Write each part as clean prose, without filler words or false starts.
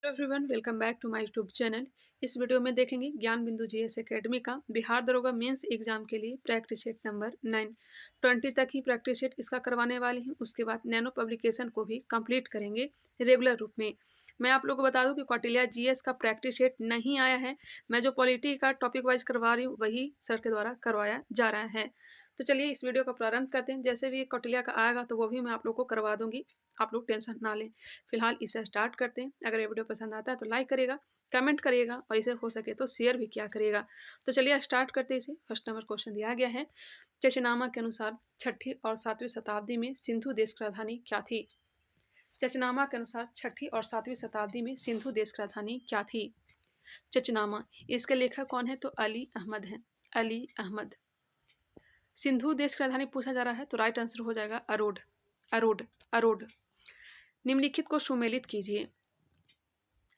Hello everyone, welcome back to my YouTube channel. इस video में देखेंगे ज्ञान बिंदु जीएस एकेडमी का बिहार दरोगा मेंस एग्जाम के लिए प्रैक्टिस सेट नंबर 9 20 तक ही प्रैक्टिस सेट इसका करवाने वाली हूं। उसके बाद नैनो पब्लिकेशन को भी कंप्लीट करेंगे रेगुलर रूप में। मैं आप लोगों को बता दूं कि कौटिल्या जीएस का प्रैक्टिस सेट नहीं आया है। मैं जो पॉलिटी का टॉपिक वाइज करवा रही हूँ वही सर के द्वारा करवाया जा रहा है। तो चलिए इस वीडियो का प्रारंभ करते हैं। जैसे भी कौटिल्या का आएगा तो वो भी मैं आप लोग को करवा दूंगी, आप लोग टेंशन ना लें। फिलहाल इसे स्टार्ट करते हैं। अगर ये वीडियो पसंद आता है तो लाइक करिएगा, कमेंट करिएगा और इसे हो सके तो शेयर भी किया करिएगा। तो चलिए स्टार्ट करते हैं इसे। फर्स्ट नंबर क्वेश्चन दिया गया है, चचनामा के अनुसार 6ठी और 7वीं शताब्दी में सिंधु देश की राजधानी क्या थी? चचनामा के अनुसार 6ठी और 7वीं शताब्दी में सिंधु देश की राजधानी क्या थी? चचनामा, इसके लेखक कौन है? तो अली अहमद हैं, अली अहमद। सिंधु देश की राजधानी पूछा जा रहा है तो राइट आंसर हो जाएगा अरोड, अरोड, अरोड। निम्नलिखित को सुमेलित कीजिए।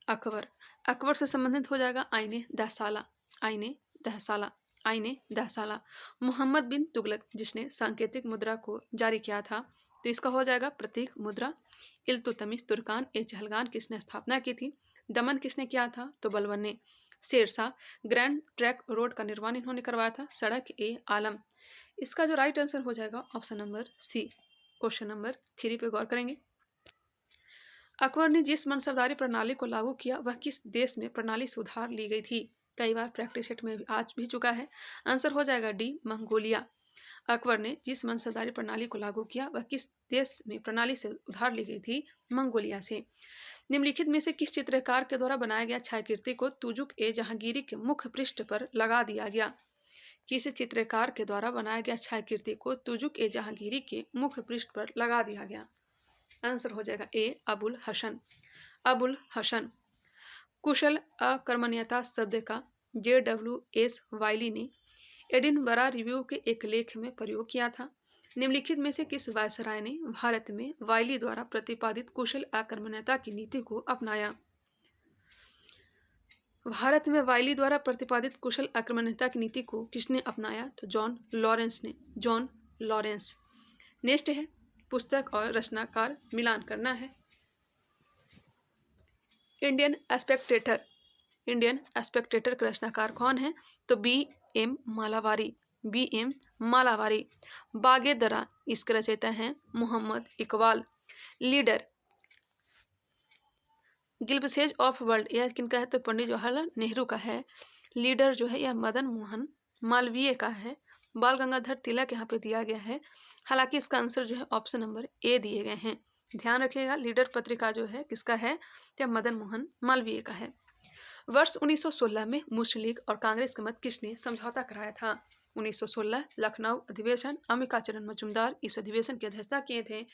अकबर, अकबर से संबंधित हो जाएगा आईने दहसाला, आईने दहसाला, आईने दहसाला। मोहम्मद बिन तुगलक जिसने सांकेतिक मुद्रा को जारी किया था तो इसका हो जाएगा प्रतीक मुद्रा। इल्तुतमिश तुर्कान ए चहलगान किसने स्थापना की थी? दमन किसने किया था? तो बलबन ने। शेरशाह, ग्रैंड ट्रैक रोड का निर्माण इन्होंने करवाया था। सड़क ए आलम, इसका जो राइट आंसर हो जाएगा option number C. Question number 3 पे गौर करेंगे। अकबर ने जिस मनसबदारी प्रणाली को लागू किया वह किस देश में प्रणाली से उधार ली गई थी? कई बार प्रैक्टिस सेट में आज भी चुका है। आंसर हो जाएगा डी, मंगोलिया। अकबर ने जिस मनसबदारी प्रणाली को लागू किया वह किस देश में प्रणाली से उधार ली गई थी? मंगोलिया से। निम्नलिखित में से किस चित्रकार के द्वारा बनाया गया छायाकृति को तुजुक ए जहांगीरी के मुख्य पृष्ठ पर लगा दिया गया? किस चित्रकार के द्वारा बनाया गया छायाकृति को तुजुक ए जहांगीरी के मुख्य पृष्ठ पर लगा दिया गया? आंसर हो जाएगा ए, अबुल हसन, अबुल हसन। कुशल अकर्मण्यता शब्द का JWS वाइली ने एडिनबरा रिव्यू के एक लेख में प्रयोग किया था। निम्नलिखित में से किस वायसराय ने भारत में वाइली द्वारा प्रतिपादित कुशल अकर्मण्यता की नीति को अपनाया? भारत में वाइली द्वारा प्रतिपादित कुशल अकर्मण्यता की नीति को किसने अपनाया? तो जॉन लॉरेंस ने, जॉन लॉरेंस। नेक्स्ट है पुस्तक और रचनाकार मिलान करना है। इंडियन स्पेक्टेटर, इंडियन स्पेक्टेटर के रचनाकार कौन है? तो BM मालावारी, BM मालावारी। बागेदरा, इसके रचयिता हैं Mohammad Iqbal. Leader, glimpses of world, यह किनका है? तो पंडित जवाहरलाल नेहरू का है। लीडर जो है यह मदन मोहन मालवीय का है। बाल गंगाधर तिलक यहाँ पे दिया गया है। हालांकि इसका आंसर जो है ऑप्शन नंबर ए दिए गए हैं। ध्यान रखिएगा, लीडर पत्रिका जो है किसका है? तो मदन मोहन मालवीय का है। वर्ष 1916 में मुस्लिम लीग और कांग्रेस के मध्य किसने समझौता कराया था? 1916 लखनऊ अधिवेशन, अंबिका चरण मजूमदार इस अधिवेशन की अध्यक्षता किए थे।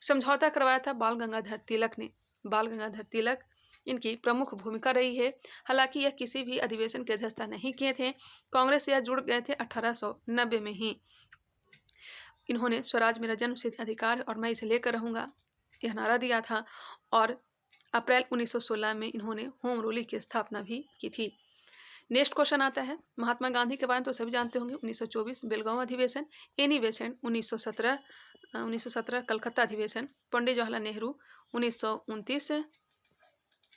समझौता करवाया था बाल गंगाधर तिलक ने। बाल गंगाधर तिलक इनकी प्रमुख भूमिका रही है। हालांकि यह किसी भी अधिवेशन की अध्यक्षता नहीं किए थे। कांग्रेस से यह जुड़ गए थे 1890 में ही। इन्होंने स्वराज मेरा जन्मसिद्ध अधिकार है और मैं इसे लेकर रहूंगा, यह नारा दिया था। और अप्रैल 1916 में इन्होंने होम रूल की स्थापना भी की थी। नेक्स्ट क्वेश्चन आता है, महात्मा गांधी के बारे में तो सभी जानते होंगे। 1924 बेलगांव अधिवेशन, एनी बेसेंट 1917 कलकत्ता अधिवेशन, पंडित जवाहरलाल नेहरू 1929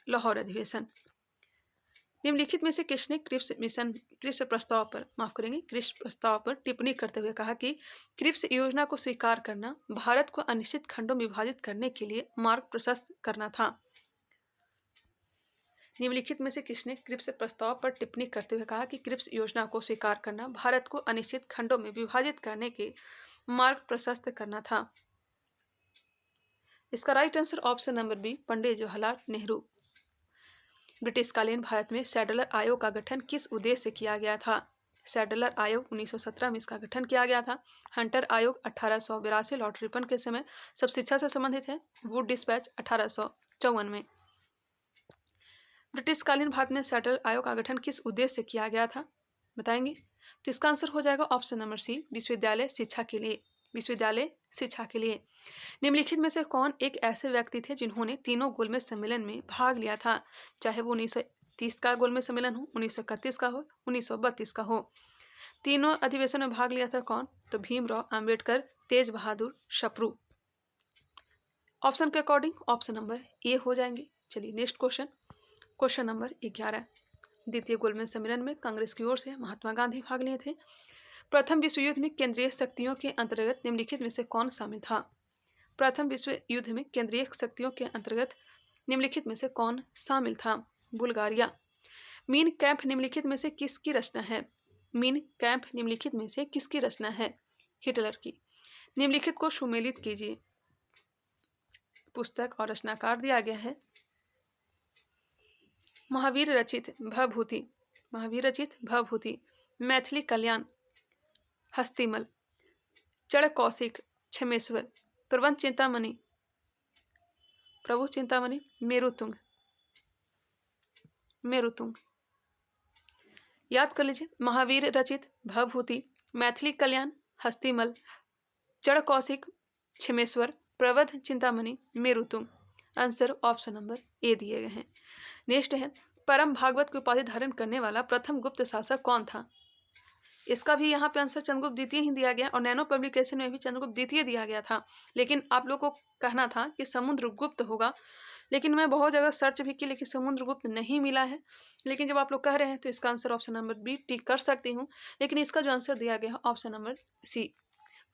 लाहौर अधिवेशन। निम्नलिखित में से किसने क्रिप्स प्रस्ताव पर टिप्पणी करते हुए कहा कि क्रिप्स योजना को स्वीकार करना भारत को अनिश्चित खंडों में विभाजित करने के लिए मार्ग प्रशस्त करना था? निम्नलिखित में से किसने क्रिप्स प्रस्ताव पर टिप्पणी करते हुए कहा कि क्रिप्स योजना को स्वीकार करना भारत को अनिश्चित खंडों में विभाजित करने के मार्ग प्रशस्त करना था? इसका right answer option number B, Pandit Jawaharlal Nehru. ब्रिटिशकालीन भारत में सैडलर आयोग का गठन किस उद्देश्य से किया गया था? सैडलर आयोग 1917 में इसका गठन किया गया था। हंटर आयोग 1882 लॉर्ड रिपन के समय सब शिक्षा से संबंधित है। वुड डिस्पैच 1854 में। ब्रिटिशकालीन भारत में सैडलर आयोग का गठन किस उद्देश्य से किया गया था, बताएंगे? तो इसका आंसर हो जाएगा ऑप्शन नंबर सी, विश्वविद्यालय शिक्षा के लिए, विश्वविद्यालय शिक्षा के लिए। निम्नलिखित में से कौन एक ऐसे व्यक्ति थे जिन्होंने तीनों गोलमेज सम्मेलन में भाग लिया था? चाहे वो 1930 का गोलमेज सम्मेलन हो, 1931 का हो, 1932 का हो। तीनों अधिवेशन में भाग लिया था कौन? तो भीमराव अंबेडकर, तेज बहादुर सप्रू। ऑप्शन के अकॉर्डिंग ऑप्शन नंबर ए हो जाएंगे। चलिए नेक्स्ट क्वेश्चन, क्वेश्चन नंबर 11, द्वितीय गोलमेज सम्मेलन में कांग्रेस की ओर से महात्मा गांधी भाग लिए थे। प्रथम विश्व युद्ध में केंद्रीय शक्तियों के अंतर्गत निम्नलिखित में से कौन शामिल था? प्रथम विश्व युद्ध में केंद्रीय शक्तियों के अंतर्गत निम्नलिखित में से कौन शामिल था? बुल्गारिया। मीन कैंप निम्नलिखित में से किसकी रचना है? मीन कैंप निम्नलिखित में से किसकी रचना है? हिटलर की। निम्नलिखित को सुमेलित कीजिए। पुस्तक और रचनाकार दिया गया है। महावीर रचित भवभूति, महावीर रचित भवभूति, मैथिली कल्याण, हस्तिमल, चढ़ कौशिक, क्षमेश्वर, प्रबंध चिंतामणि, प्रभु चिंतामणि, मेरुतुंग, मेरुतुंग। याद कर लीजिए, महावीर रचित भवभूति, मैथिली कल्याण, हस्तिमल, चढ़ कौशिक, क्षमेश्वर, प्रबंध Chintamani, Merutunga. Answer option number ए दिए गए हैं। नेक्स्ट है, परम भागवत की उपाधि धारण करने वाला प्रथम गुप्त शासक कौन था? इसका भी यहाँ पे आंसर चंद्रगुप्त द्वितीय ही दिया गया और नैनो पब्लिकेशन में भी चंद्रगुप्त द्वितीय दिया गया था, लेकिन आप लोग को कहना था कि समुद्रगुप्त होगा, लेकिन मैं बहुत जगह सर्च भी की लेकिन समुद्रगुप्त नहीं मिला है। लेकिन जब आप लोग कह रहे हैं तो इसका answer option number B tick कर सकती हूँ, लेकिन इसका जो आंसर दिया गया है ऑप्शन नंबर सी,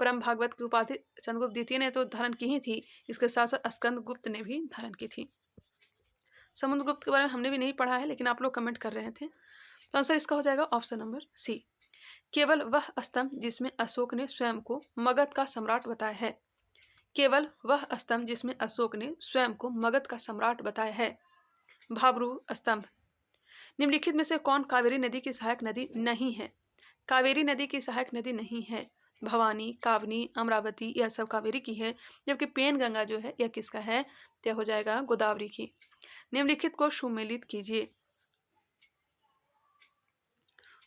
परम भागवत की उपाधि चंद्रगुप्त द्वितीय ने तो धारण की ही थी, इसके साथ साथ स्कंदगुप्त ने भी धारण की थी। समुद्रगुप्त के बारे में हमने भी नहीं पढ़ा है, लेकिन आप लोग कमेंट कर रहे थे, तो आंसर इसका हो जाएगा ऑप्शन नंबर सी। केवल वह स्तंभ जिसमें अशोक ने स्वयं को मगध का सम्राट बताया है। केवल वह स्तंभ जिसमें अशोक ने स्वयं को मगध का सम्राट बताया है। भाब्रू स्तंभ। निम्नलिखित में से कौन कावेरी नदी की सहायक नदी नहीं है? कावेरी नदी की सहायक नदी नहीं है। भवानी, कावनी, अमरावती यह सब कावेरी की है, जबकि पेन गंगा जो है यह किसका है? यह हो जाएगा गोदावरी की। निम्नलिखित को सुमेलित कीजिए।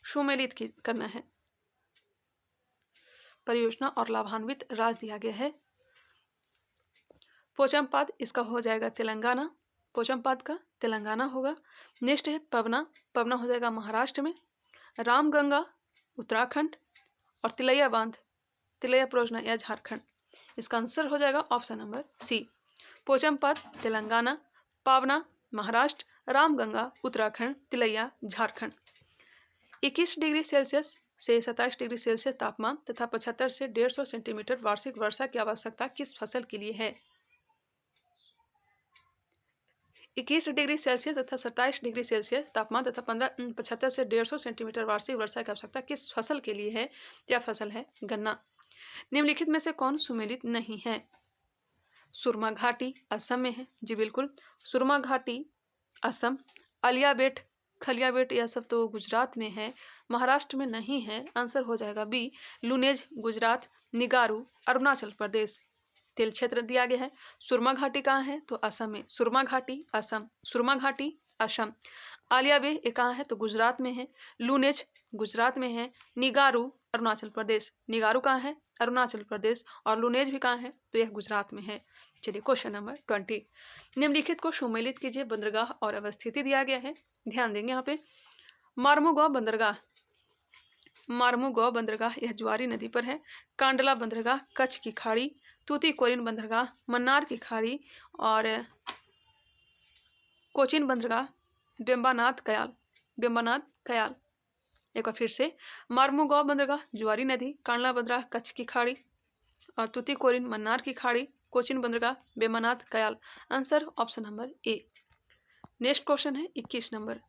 सुमेलित करना है। परियोजना और लाभान्वित राज्य दिया गया है। पोचमपाद, इसका हो जाएगा तेलंगाना, पोचमपाद का तेलंगाना होगा। नेक्स्ट है पवना, पवना हो जाएगा महाराष्ट्र में। रामगंगा उत्तराखंड और तिलैया बांध, तिलैया परियोजना या झारखंड। इसका आंसर हो जाएगा option number C, Pochampad Telangana, Pawna Maharashtra, Ramganga Uttarakhand, Tilaiya Jharkhand. 21 degree Celsius से 27 डिग्री सेल्सियस तापमान तथा 75 से 150 सेंटीमीटर वार्षिक वर्षा की आवश्यकता किस फसल के लिए है? 21 डिग्री सेल्सियस तथा 27 डिग्री सेल्सियस तापमान तथा 75 से 150 सेंटीमीटर वार्षिक वर्षा की आवश्यकता किस फसल के लिए है? यह फसल है गन्ना। निम्नलिखित में से कौन सुमेलित नहीं है? सुरमा घाटी असम में है, जी बिल्कुल, सुरमा घाटी असम। अलियाबेट, खलियाबेट यह सब तो गुजरात में है, महाराष्ट्र में नहीं है। आंसर हो जाएगा बी, लुनेज गुजरात, निगारू अरुणाचल प्रदेश। तेल क्षेत्र दिया गया है। सुरमा घाटी कहाँ है? तो असम में। सुरमा घाटी असम, सुरमा घाटी असम। आलियाबे ये कहाँ है? तो गुजरात में है। लुनेज गुजरात में है। निगारू अरुणाचल प्रदेश, निगारू कहाँ है? अरुणाचल प्रदेश। और लुनेज भी कहाँ है? तो यह गुजरात में है। चलिए क्वेश्चन नंबर 20, निम्नलिखित को सुमेलित कीजिए। बंदरगाह और अवस्थिति दिया गया है, ध्यान देंगे यहाँ पे। मार्मुगांव बंदरगाह, मार्मुगांव बंदरगाह यह ज्वारी नदी पर है। कांडला बंदरगाह कच्छ की खाड़ी, तूतीकोरिन बंदरगाह मन्नार की खाड़ी और कोचीन बंदरगाह बेम्बानाथ कयाल, बेम्बानाथ कयाल। एक बार फिर से, मार्मुगांव बंदरगाह ज्वारी नदी, कांडला बंदरगाह कच्छ की खाड़ी और तूतीकोरिन मन्नार की खाड़ी, कोचीन बंदरगाह Vembanad Kayal. Answer option number A. Next question है 21 नंबर,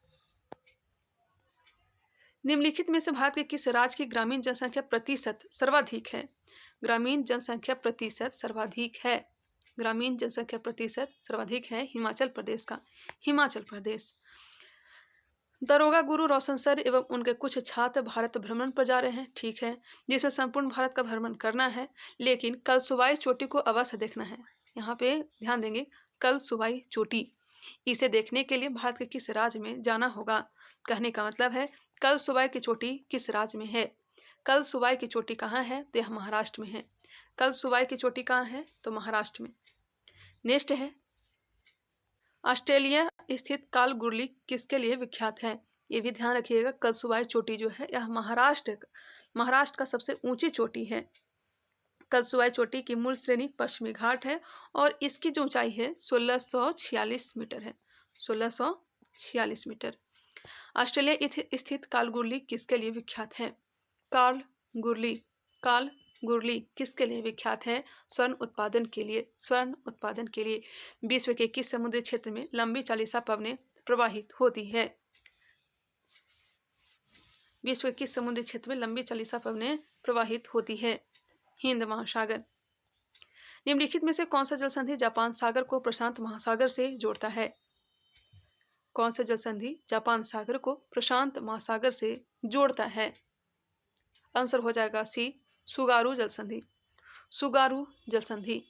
निम्नलिखित में से भारत के किस राज्य की ग्रामीण जनसंख्या प्रतिशत सर्वाधिक है? ग्रामीण जनसंख्या प्रतिशत सर्वाधिक है, ग्रामीण जनसंख्या प्रतिशत सर्वाधिक है हिमाचल प्रदेश का, हिमाचल प्रदेश। दरोगा गुरु रोशन सर एवं उनके कुछ छात्र भारत भ्रमण पर जा रहे हैं, ठीक है, जिसमें संपूर्ण भारत का भ्रमण करना है, लेकिन कलसुबाई चोटी को अवश्य देखना है। यहाँ पे ध्यान देंगे, कलसुबाई चोटी, इसे देखने के लिए भारत के किस राज्य में जाना होगा? कहने का मतलब है कलसुबाई की चोटी किस राज्य में है? कलसुबाई की चोटी कहाँ है? तो यह महाराष्ट्र में है। कलसुबाई की चोटी कहाँ है? तो महाराष्ट्र में। नेक्स्ट है, ऑस्ट्रेलिया स्थित कालगुरली किसके लिए विख्यात है? ये भी ध्यान रखिएगा, कलसुबाई चोटी जो है यह महाराष्ट्र का सबसे ऊंची चोटी है। कलसुबाई चोटी की मूल श्रेणी पश्चिमी घाट है और इसकी जो ऊंचाई है 1646 मीटर है, 1646 46 मीटर। ऑस्ट्रेलिया स्थित कालगुरली किसके लिए विख्यात है? कालगुरली किसके लिए विख्यात है? स्वर्ण उत्पादन के लिए। विश्व के किस समुद्री क्षेत्र में लंबी चालीसा पवनें प्रवाहित होती है? विश्व के किस समुद्री क्षेत्र में लंबी चालीसा पवनें प्रवाहित होती है? हिंद महासागर। निम्नलिखित में से कौन सा जल संधि जापान सागर को प्रशांत महासागर से जोड़ता है? कौन सा जल संधि जापान सागर को प्रशांत महासागर से जोड़ता है? आंसर हो जाएगा सी, सुगारू जल संधि। सुगारू जल संधि।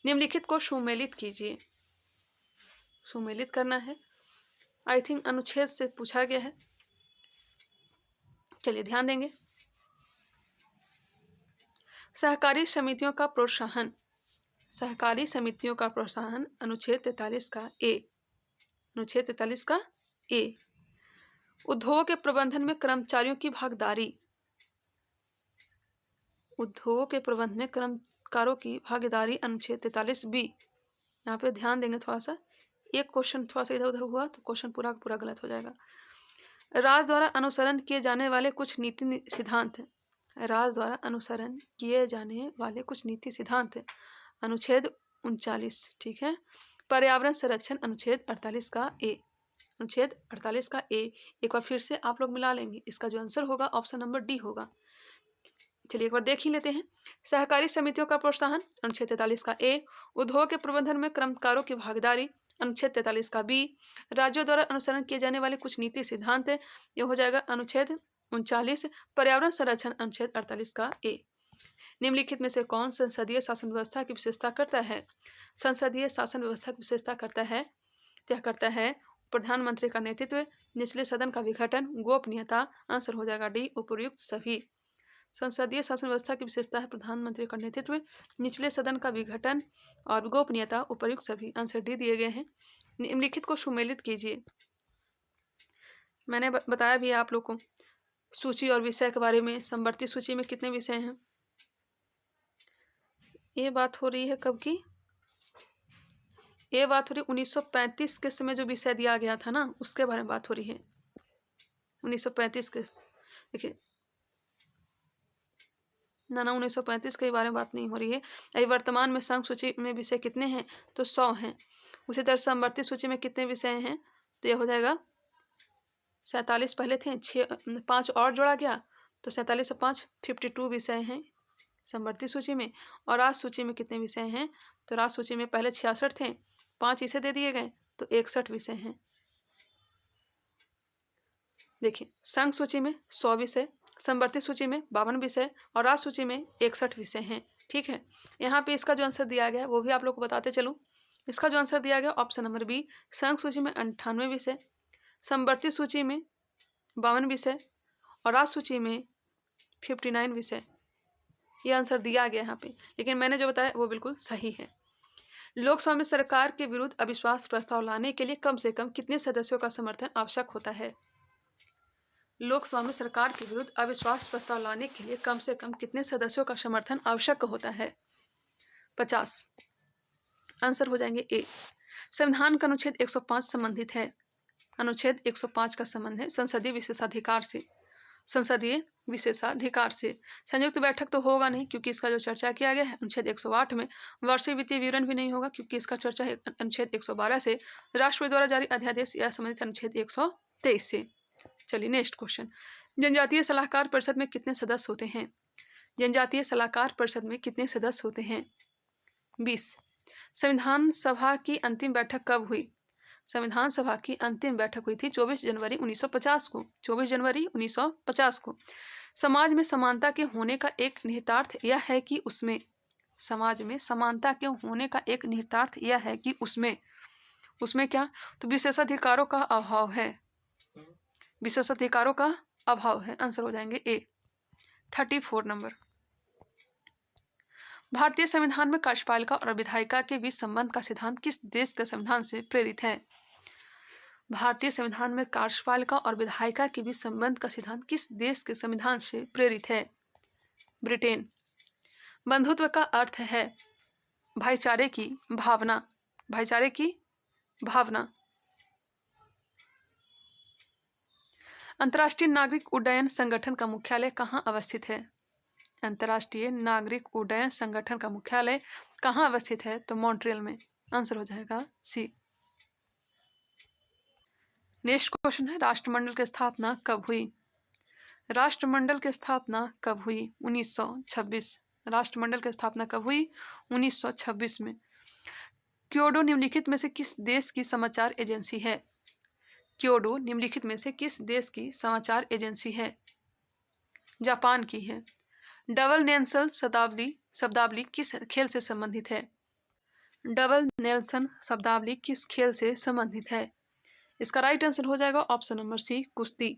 निम्नलिखित को सुमेलित कीजिए। सुमेलित करना है, आई थिंक अनुच्छेद से पूछा गया है। चलिए ध्यान देंगे। सहकारी समितियों का प्रोत्साहन। सहकारी समितियों का प्रोत्साहन अनुच्छेद 43 का ए। अनुच्छेद 43 का ए। उद्योग के प्रबंधन में कर्मचारियों की भागीदारी। उद्योग के प्रबंधन में कर्मकारों की भागीदारी अनुच्छेद 43 बी। यहाँ पे ध्यान देंगे थोड़ा सा, एक क्वेश्चन थोड़ा सा इधर उधर हुआ तो क्वेश्चन पूरा पूरा गलत हो जाएगा। राज्य द्वारा अनुसरण किए जाने वाले कुछ नीति सिद्धांत हैं। राज्य द्वारा अनुसरण किए जाने वाले कुछ नीति सिद्धांत हैं। अनुच्छेद 39, ठीक है। पर्यावरण संरक्षण अनुच्छेद 48 का ए। अनुच्छेद 48 का ए। एक बार फिर से आप लोग मिला लेंगे, इसका जो आंसर होगा ऑप्शन नंबर डी होगा। चलिए एक बार देख ही लेते हैं। सहकारी समितियों का प्रोत्साहन अनुच्छेद 43 का ए। उद्योग के प्रबंधन में कर्मकारों की भागीदारी अनुच्छेद 43 का बी। राज्यों द्वारा अनुसरण किए जाने वाले कुछ नीति सिद्धांत है, यह हो जाएगा अनुच्छेद 39। पर्यावरण संरक्षण अनुच्छेद 48 का ए। निम्नलिखित में से कौन संसदीय शासन व्यवस्था की विशेषता करता है? संसदीय शासन व्यवस्था की विशेषता करता है, यह करता है प्रधानमंत्री का नेतृत्व, निचले सदन का विघटन, गोपनीयता। आंसर हो जाएगा डी, उपर्युक्त सभी। संसदीय शासन व्यवस्था की विशेषता है प्रधानमंत्री का नेतृत्व, निचले सदन का विघटन और गोपनीयता, उपर्युक्त सभी। आंसर डी दिए गए हैं। निम्नलिखित को सुमेलित कीजिए। मैंने बताया भी आप लोग को सूची और विषय के बारे में। समवर्ती सूची में कितने विषय हैं? ये बात हो रही है कब की? ये बात हो रही 1935 के समय जो विषय दिया गया था ना, उसके बारे में बात हो रही है। 1935 के, देखिए ना 1935 के बारे में बात नहीं हो रही है। अभी वर्तमान में संघ सूची में विषय कितने हैं? तो 100 हैं। उसी तरह समवर्ती सूची में कितने विषय हैं? तो यह हो जाएगा 47 पहले थे, 5 और जोड़ा गया तो 47 से 5 52 विषय हैं समवर्ती सूची में। और राज सूची में कितने विषय हैं? तो राज सूची में पहले 66 थे, 5 इसे दे दिए गए तो 61 विषय हैं। देखिए संघ सूची में 100 विषय, समवर्ती सूची में 52 विषय और राज सूची में 61 विषय हैं। ठीक है, यहाँ पे इसका जो आंसर दिया गया वो भी आप लोग को बताते चलूँ। इसका जो आंसर दिया गया ऑप्शन नंबर बी, संघ सूची में 98 विषय, समवर्ती सूची में 52 विषय और राज सूची में 59 विषय। ये आंसर दिया गया यहाँ पे, लेकिन मैंने जो बताया वो बिल्कुल सही है। लोकसभा में सरकार के विरुद्ध अविश्वास प्रस्ताव लाने के लिए कम से कम कितने सदस्यों का समर्थन आवश्यक होता है? लोकसभा में सरकार के विरुद्ध अविश्वास प्रस्ताव लाने के लिए कम से कम कितने सदस्यों का समर्थन आवश्यक होता है? 50। आंसर हो जाएंगे ए। संविधान का अनुच्छेद 105 संबंधित है। अनुच्छेद 105 का संबंध है संसदीय विशेषाधिकार से। संसदीय विशेषाधिकार से संयुक्त बैठक तो होगा नहीं, क्योंकि इसका जो चर्चा किया गया है अनुच्छेद 108 में। वार्षिक वित्तीय विवरण भी नहीं होगा, क्योंकि इसका चर्चा है अनुच्छेद 112 से, राष्ट्रपति द्वारा जारी अध्यादेश या संबंधित अनुच्छेद 123 से। चलिए नेक्स्ट क्वेश्चन। जनजातीय सलाहकार परिषद में कितने सदस्य होते हैं? जनजातीय सलाहकार परिषद में कितने सदस्य होते हैं? 20। संविधान सभा की अंतिम बैठक कब हुई? संविधान सभा की अंतिम बैठक हुई थी 24 जनवरी 1950 को। 24 जनवरी 1950 को। समाज में समानता के होने का एक निहितार्थ यह है कि उसमें, समाज में समानता के होने का एक निहितार्थ यह है कि उसमें क्या? तो विशेषाधिकारों का अभाव है। विशेषाधिकारों का अभाव है। आंसर हो जाएंगे ए। 34 नंबर। भारतीय संविधान में कार्यपालिका और विधायिका के बीच संबंध का सिद्धांत किस देश के संविधान से प्रेरित है? भारतीय संविधान में कार्यपालिका और विधायिका के बीच संबंध का सिद्धांत किस देश के संविधान से प्रेरित है? ब्रिटेन। बंधुत्व का अर्थ है भाईचारे की भावना। भाईचारे की भावना। अंतर्राष्ट्रीय नागरिक उड्डयन संगठन का मुख्यालय कहाँ अवस्थित है? अंतर्राष्ट्रीय नागरिक उड्डयन संगठन का मुख्यालय कहाँ अवस्थित है? तो मॉन्ट्रियल में। आंसर हो जाएगा सी। नेक्स्ट क्वेश्चन है, राष्ट्रमंडल की स्थापना कब हुई? राष्ट्रमंडल की स्थापना कब हुई? 1926। राष्ट्रमंडल की स्थापना कब हुई? 1926 में। क्योडो निम्नलिखित में से किस देश की समाचार एजेंसी है? क्योडो निम्नलिखित में से किस देश की समाचार एजेंसी है? जापान की है। डबल नेल्सन शब्दावली किस खेल से संबंधित है? डबल नेल्सन शब्दावली किस खेल से संबंधित है? इसका राइट आंसर हो जाएगा ऑप्शन नंबर सी, कुश्ती।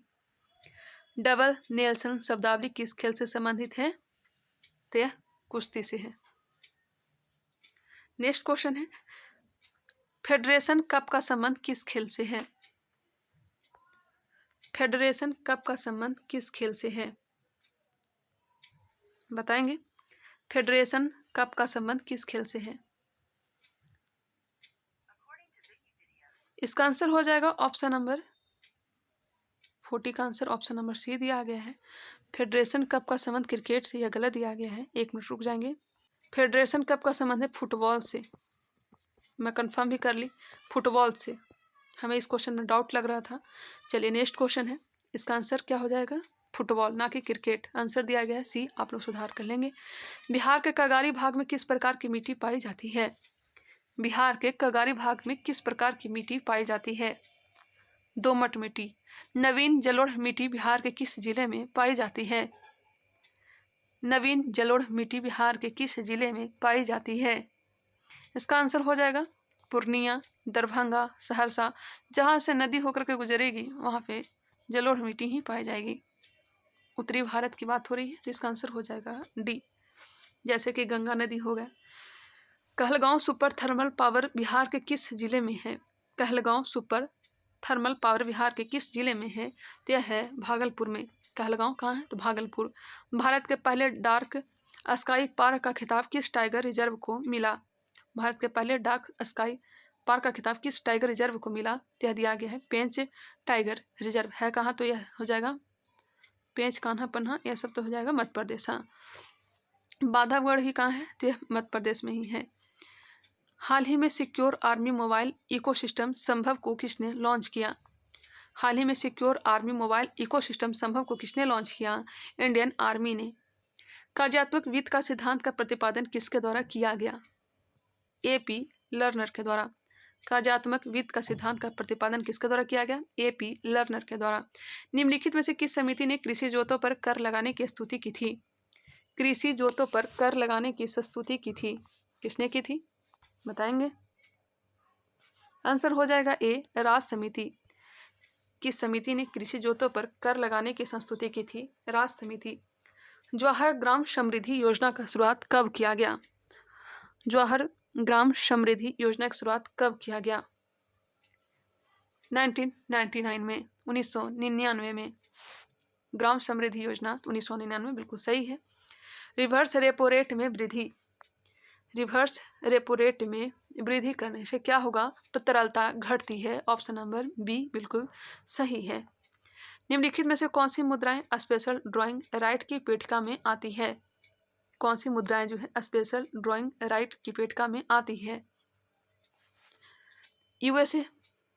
डबल नेल्सन शब्दावली किस खेल से संबंधित है? तो यह कुश्ती से है। नेक्स्ट क्वेश्चन है, फेडरेशन कप का संबंध किस खेल से है? फेडरेशन कप का संबंध किस खेल से है? बताएंगे। फेडरेशन कप का संबंध किस खेल से है? इसका आंसर हो जाएगा ऑप्शन नंबर 40 का आंसर ऑप्शन नंबर सी दिया गया है। फेडरेशन कप का संबंध क्रिकेट से, यह गलत दिया गया है। 1 मिनट रुक जाएंगे। फेडरेशन कप का संबंध है फुटबॉल से। मैं कंफर्म भी कर ली, फुटबॉल से। हमें इस क्वेश्चन में डाउट लग रहा था। चलिए नेक्स्ट क्वेश्चन है, इसका आंसर क्या हो जाएगा? फुटबॉल, ना कि क्रिकेट। आंसर दिया गया है सी, आप लोग सुधार कर लेंगे। बिहार के कगारी भाग में किस प्रकार की मिट्टी पाई जाती है? बिहार के कगारी भाग में किस प्रकार की मिट्टी पाई जाती है? दोमट मिट्टी। नवीन जलोढ़ मिट्टी बिहार के किस जिले में पाई जाती है? नवीन जलोढ़ मिट्टी बिहार के किस जिले में पाई जाती है? इसका आंसर हो जाएगा पूर्णिया, दरभंगा, सहरसा। जहाँ से नदी होकर के गुजरेगी वहाँ पे जलोढ़ मिट्टी ही पाई जाएगी। उत्तरी भारत की बात हो रही है तो इसका आंसर हो जाएगा डी, जैसे कि गंगा नदी हो गया। Kahalgaon super thermal power Bihar के किस जिले में है? Kahalgaon super thermal power Bihar के किस जिले में है? तो यह है भागलपुर में। कहलगांव कहाँ है? तो भागलपुर। भारत के पहले डार्क स्काई पार्क का खिताब किस टाइगर रिजर्व को मिला? भारत के पहले डार्क स्काई पार्क का खिताब किस टाइगर रिजर्व को मिला? यह दिया गया है पेंच टाइगर रिजर्व। है कहाँ? तो यह हो जाएगा पेंच, कान्हा, पन्हा, यह सब तो हो जाएगा मध्य प्रदेश। हाँ, बांधवगढ़ ही कहाँ है? तो यह मध्य प्रदेश में ही है। हाल ही में सिक्योर आर्मी मोबाइल इकोसिस्टम संभव को किसने लॉन्च किया? हाल ही में सिक्योर आर्मी मोबाइल इकोसिस्टम संभव को किसने लॉन्च किया? इंडियन आर्मी ने। कार्यात्मक वित्त का सिद्धांत का प्रतिपादन किसके द्वारा किया गया? AP लर्नर के द्वारा। कार्यात्मक वित्त का सिद्धांत का प्रतिपादन किसके द्वारा किया गया? AP लर्नर के द्वारा। निम्नलिखित में से किस समिति ने कृषि जोतों पर कर लगाने की स्तुति की थी? कृषि जोतों पर कर लगाने की स्तुति की थी, किसने की थी? बताएंगे। आंसर हो जाएगा ए, राज समिति। किस समिति ने कृषि जोतों पर कर लगाने की संस्तुति की थी? राज समिति। जवाहर ग्राम समृद्धि योजना का शुरुआत कब किया गया? जवाहर ग्राम समृद्धि योजना की शुरुआत कब किया गया? 1999 में, 1999 में। ग्राम समृद्धि योजना 1999 बिल्कुल सही है। रिवर्स रेपो रेट में वृद्धि। रिवर्स रेपो रेट में वृद्धि करने से क्या होगा? तो तरलता घटती है। ऑप्शन नंबर बी बिल्कुल सही है। निम्नलिखित में से कौन सी मुद्राएं स्पेशल ड्राइंग राइट की पेटिका में आती है? कौन सी मुद्राएं जो है स्पेशल ड्राइंग राइट की पेटिका में आती है? USA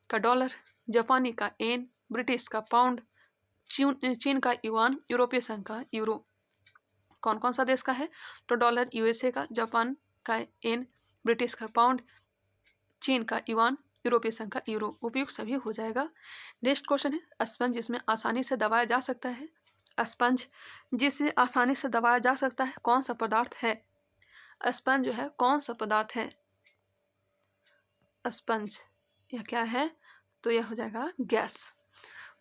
का डॉलर, जापानी का येन, ब्रिटिश का पाउंड, चीन का युआन, यूरोपीय संघ का यूरो। कौन कौन सा देश का है? तो डॉलर USA का, जापान का येन, ब्रिटिश का पाउंड, चीन का युआन, यूरोपीय संघ का यूरो। उपयुक्त सभी हो जाएगा। नेक्स्ट क्वेश्चन है, स्पंज जिसमें आसानी से दबाया जा सकता है। स्पंज जिसे आसानी से दबाया जा सकता है कौन सा पदार्थ है? स्पंज जो है कौन सा पदार्थ है? स्पंज यह क्या है? तो यह हो जाएगा गैस।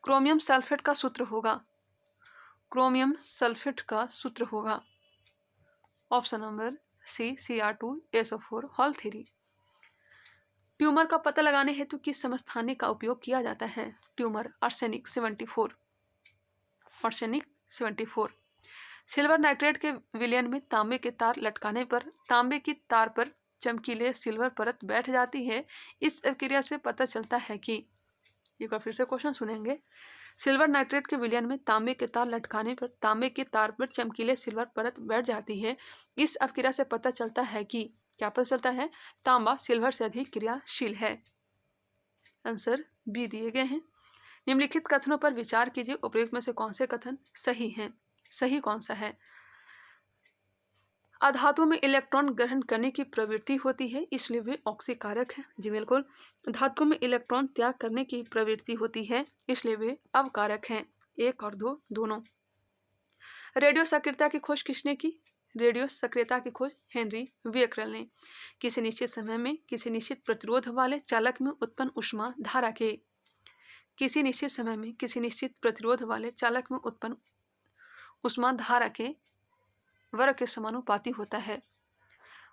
क्रोमियम सल्फेट का सूत्र होगा, क्रोमियम सल्फेट का सूत्र होगा option number C, Cr2SO4 whole 3। Tumour का पता लगाने हेतु किस समस्थानिक का उपयोग किया जाता है? Tumour arsenic 74, arsenic 74। Silver nitrate के विलयन में तांबे के तार लटकाने पर तांबे की तार पर चमकीले सिल्वर परत बैठ जाती है। इस प्रक्रिया से पता चलता है कि, एक बार फिर से क्वेश्चन सुनेंगे। सिल्वर नाइट्रेट के विलयन में तांबे के तार लटकाने पर तांबे के तार पर चमकीले सिल्वर परत बैठ जाती है। इस अपक्रिया से पता चलता है कि क्या पता चलता है? तांबा सिल्वर से अधिक क्रियाशील है। आंसर बी दिए गए हैं। निम्नलिखित कथनों पर विचार कीजिए, उपयुक्त में से कौन से कथन सही हैं? सही कौन सा है? अधातु में इलेक्ट्रॉन ग्रहण करने की प्रवृत्ति होती है, इसलिए वे ऑक्सीकारक है। जी बिल्कुल। धातु में इलेक्ट्रॉन त्याग करने की प्रवृत्ति होती है, इसलिए वे अवकारक हैं। 1 और 2 दोनों। रेडियो सक्रियता की खोज किसने की? रेडियो सक्रियता की खोज हेनरी बेकरल ने। किसी निश्चित समय में किसी निश्चित प्रतिरोध वाले चालक में उत्पन्न ऊष्मा धारा के किसी निश्चित समय में किसी निश्चित प्रतिरोध वाले चालक में उत्पन्न ऊष्मा धारा के वर्ग के समानुपाती होता है।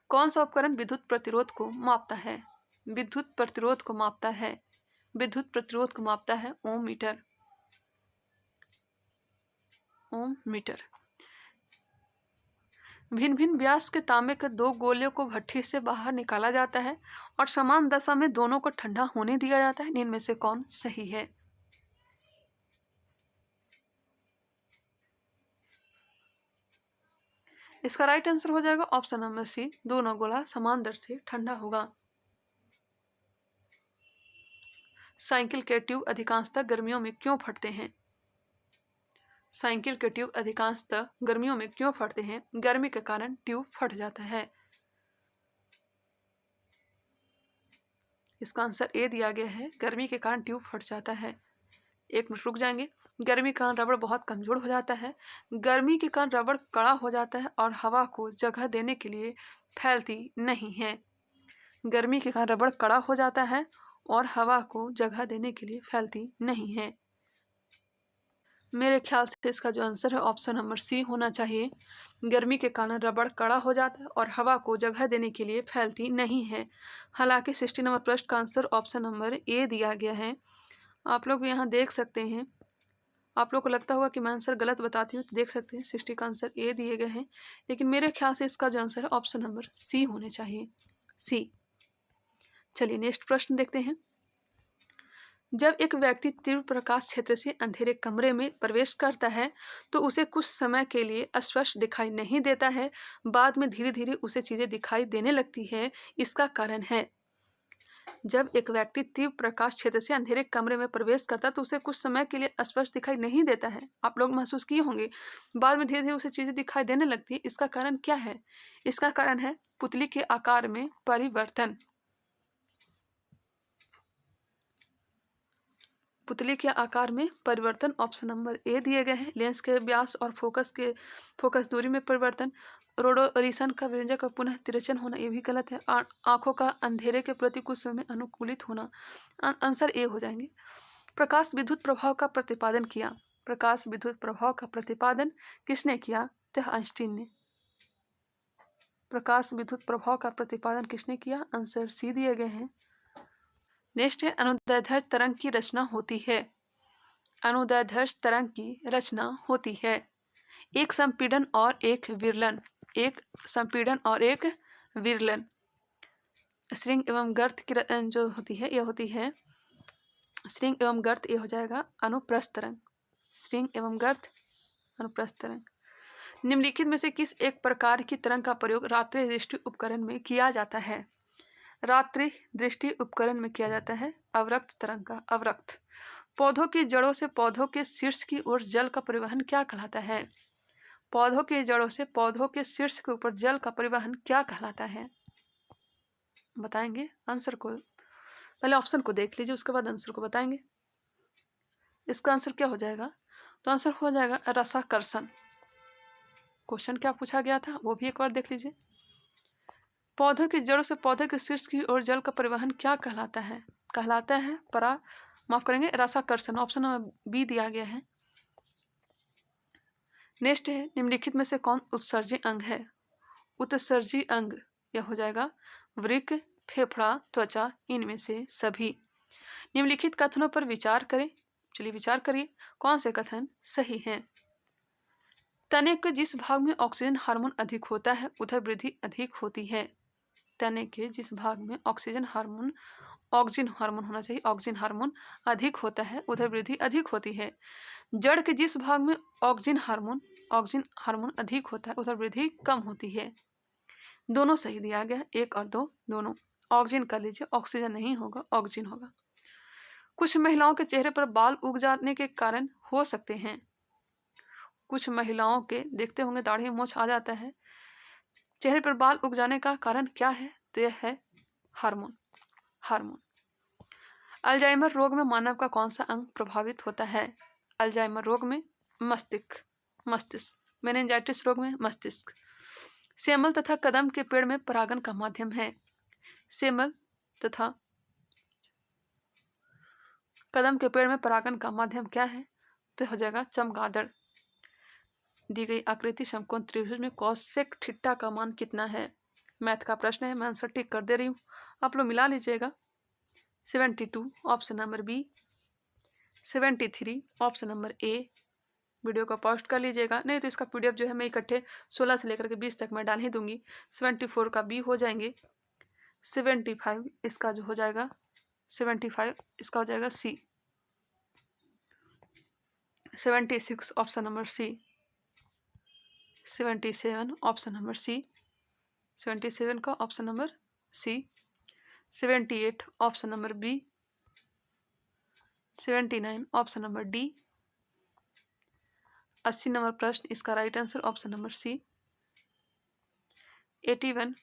कौन सा उपकरण विद्युत प्रतिरोध को मापता है? विद्युत प्रतिरोध को मापता है। विद्युत प्रतिरोध को मापता है ओम मीटर। ओम मीटर। भिन्न भिन्न व्यास के तांबे के 2 गोले को भट्ठी से बाहर निकाला जाता है और समान दशा में दोनों को ठंडा होने दिया जाता है। इनमें से कौन सही है? इसका राइट आंसर हो जाएगा ऑप्शन नंबर सी, दोनों गोला समान दर से ठंडा होगा। साइकिल के ट्यूब अधिकांशतः गर्मियों में क्यों फटते हैं? साइकिल के ट्यूब अधिकांशतः गर्मियों में क्यों फटते हैं? गर्मी के कारण ट्यूब फट जाता है। इसका आंसर ए दिया गया है, गर्मी के कारण ट्यूब फट जाता है। 1 मिनट रुक जाएंगे। गर्मी के कारण रबड़ बहुत कमजोर हो जाता है। गर्मी के कारण रबड़ कड़ा हो जाता है और हवा को जगह देने के लिए फैलती नहीं है। गर्मी के कारण रबड़ कड़ा हो जाता है और हवा को जगह देने के लिए फैलती नहीं है। मेरे ख्याल से इसका जो आंसर है ऑप्शन नंबर सी होना चाहिए। गर्मी के कारण रबड़ कड़ा हो जाता है और हवा को जगह देने के लिए फैलती नहीं है। हालांकि 60 नंबर प्रश्न का आंसर ऑप्शन नंबर ए दिया गया है। आप लोग भी यहाँ देख सकते हैं। आप लोग को लगता होगा कि मैं आंसर गलत बताती हूँ, तो देख सकते हैं 60 का आंसर ए दिए गए हैं, लेकिन मेरे ख्याल से इसका जो आंसर है ऑप्शन नंबर सी होने चाहिए, सी। चलिए नेक्स्ट प्रश्न देखते हैं। जब एक व्यक्ति तीव्र प्रकाश क्षेत्र से अंधेरे कमरे में प्रवेश करता है तो उसे कुछ समय के लिए स्पष्ट दिखाई नहीं देता है, बाद में धीरे धीरे उसे चीजें दिखाई देने लगती है। इसका कारण है? जब एक व्यक्ति तीव्र प्रकाश क्षेत्र से अंधेरे कमरे में प्रवेश करता है तो उसे कुछ समय के लिए स्पष्ट दिखाई नहीं देता है। आप लोग महसूस किए होंगे, बाद में धीरे धीरे उसे चीजें दिखाई देने लगती है। इसका कारण क्या है? इसका कारण है पुतली के आकार में परिवर्तन। पुतली के आकार में परिवर्तन ऑप्शन नंबर ए दिए गए हैं। लेंस के व्यास और फोकस दूरी में परिवर्तन। रोडोरिसन का व्यंजक का पुनः तिरछन होना, ये भी गलत है। आंखों का अंधेरे के प्रति कुछ समय में अनुकूलित होना। आंसर ए हो जाएंगे। प्रकाश विद्युत प्रभाव का प्रतिपादन किया। प्रकाश विद्युत प्रभाव का प्रतिपादन किसने किया? तो आइंस्टीन ने। प्रकाश विद्युत प्रभाव का प्रतिपादन किसने किया? आंसर सी दिए गए हैं। नेक्स्ट है अनुदैर्ध्य तरंग की रचना होती है। अनुदैर्ध्य तरंग की रचना होती है। एक संपीड़न और एक विरलन। एक संपीड़न और एक विरलन। श्रृंग एवं गर्त की जो होती है, यह होती है श्रृंग एवं गर्त, ये हो जाएगा अनुप्रस्थ तरंग। श्रृंग एवं गर्त, अनुप्रस्थ तरंग। निम्नलिखित में से किस एक प्रकार की तरंग का प्रयोग रात्रि दृष्टि उपकरण में किया जाता है? रात्रि दृष्टि उपकरण में किया जाता है अवरक्त तरंग का। अवरक्त। पौधों की जड़ों से पौधों के शीर्ष की ओर जल का परिवहन क्या कहलाता है? पौधों की जड़ों से पौधों के शीर्ष के ऊपर जल का परिवहन क्या कहलाता है? बताएंगे आंसर को? पहले ऑप्शन को देख लीजिए, उसके बाद आंसर को बताएंगे। इसका आंसर क्या हो जाएगा? तो आंसर हो जाएगा रसाकर्षण। क्वेश्चन क्या पूछा गया था वो भी एक बार देख लीजिए। पौधों की जड़ों से पौधे के शीर्ष की ओर जल का परिवहन क्या कहलाता है? कहलाता है रसाकर्षण। ऑप्शन नंबर बी दिया गया है। नेक्स्ट है निम्नलिखित में से कौन उत्सर्जी अंग है? उत्सर्जी अंग, यह हो जाएगा वृक्क, फेफड़ा, त्वचा, इनमें से सभी। निम्नलिखित कथनों पर विचार करें। चलिए विचार करिए, कौन से कथन सही हैं? तने के जिस भाग में ऑक्सीजन हार्मोन अधिक होता है उधर वृद्धि अधिक होती है। तने के जिस भाग में ऑक्सीजन हार्मोन ऑक्सिन हार्मोन होना चाहिए, ऑक्सिन हार्मोन अधिक होता है उधर वृद्धि अधिक होती है। जड़ के जिस भाग में ऑक्सिन हार्मोन अधिक होता है उधर वृद्धि कम होती है। दोनों सही दिया गया, 1 और 2 दोनों। ऑक्सिजन कर लीजिए, ऑक्सीजन नहीं होगा, ऑक्सिजन होगा। कुछ महिलाओं के चेहरे पर बाल उग जाने के कारण हो सकते हैं। कुछ महिलाओं के देखते होंगे दाढ़ी मूंछ आ जाता है, चेहरे पर बाल उग जाने का कारण क्या है? तो यह है हार्मोन। अल्जाइमर रोग में मानव का कौन सा अंग प्रभावित होता है? अल्जाइमर रोग में मस्तिष्क। मेनिंजाइटिस रोग में मस्तिष्क। सेमल तथा कदम के पेड़ में परागण का माध्यम है। सेमल तथा कदम के पेड़ में परागण का माध्यम क्या है? तो हो जाएगा चमगादड़। दी गई आकृति समकोण त्रिभुज में कोसेक थीटा का मान कितना है? मैथ का प्रश्न है, मैं आंसर टिक कर दे रही हूँ, आप लोग मिला लीजिएगा। 72 option number B, 73 option number A. Video को पोस्ट कर लीजिएगा, नहीं तो इसका पीडीएफ जो है मैं इकट्ठे 16 से लेकर के 20 तक मैं डाल ही दूंगी। 74 का बी हो जाएंगे, 75 इसका जो हो जाएगा, 75 इसका हो जाएगा C, 76 option number C, 77 option number C, 77 का option number C, 78 option number B, 79 option number D. 80 number प्रश्न, इसका right answer option number C. 81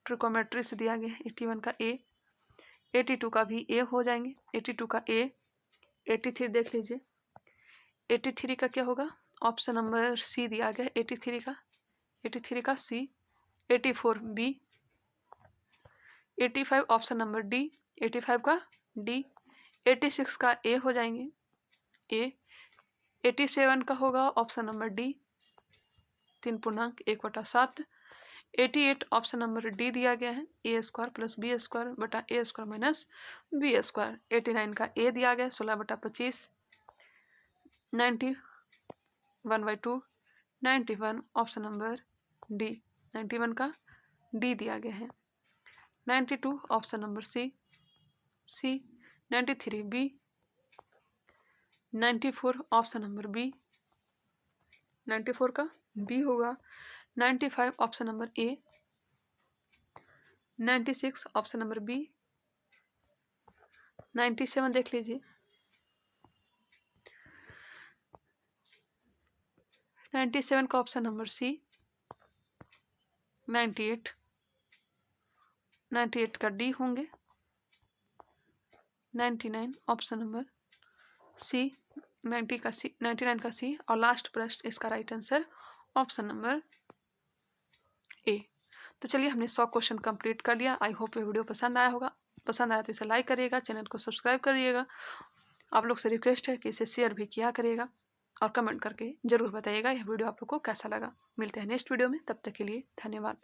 trigonometry से दिया गया है, 81 का ए। 82 का भी ए हो जाएंगे, 82 का ए। 83 देख लीजिए, 83 का क्या होगा? ऑप्शन नंबर सी दिया गया है 83 का सी। 84 बी। 85 ऑप्शन नंबर डी, 85 का डी। 86 का ए हो जाएंगे, ए। 87 का होगा option number D, 3.1/7। 88 option number D दिया गया है, ए स्क्वायर प्लस बी स्क्वायर बटा ए स्क्वायर माइनस बी स्क्वायर। 89 का ए दिया गया 16/25। 91/2, 91 ऑप्शन नंबर डी, 91 का डी दिया गया है। 92 option number C, 93 B. 94 option number B, 94 का बी होगा। 95 option number A. 96 option number B. 97 देख लीजिए, 97 का ऑप्शन नंबर सी। 98 का डी होंगे। 99 ऑप्शन नंबर सी, 99 का सी। और लास्ट प्रश्न, इसका राइट आंसर ऑप्शन नंबर ए। तो चलिए, हमने 100 क्वेश्चन कंप्लीट कर लिया। आई होप ये वीडियो पसंद आया होगा। पसंद आया तो इसे लाइक करिएगा, चैनल को सब्सक्राइब करिएगा। आप लोग से रिक्वेस्ट है कि इसे शेयर भी किया करिएगा और कमेंट करके ज़रूर बताइएगा यह वीडियो आप लोग को कैसा लगा। मिलते हैं नेक्स्ट वीडियो में, तब तक के लिए धन्यवाद।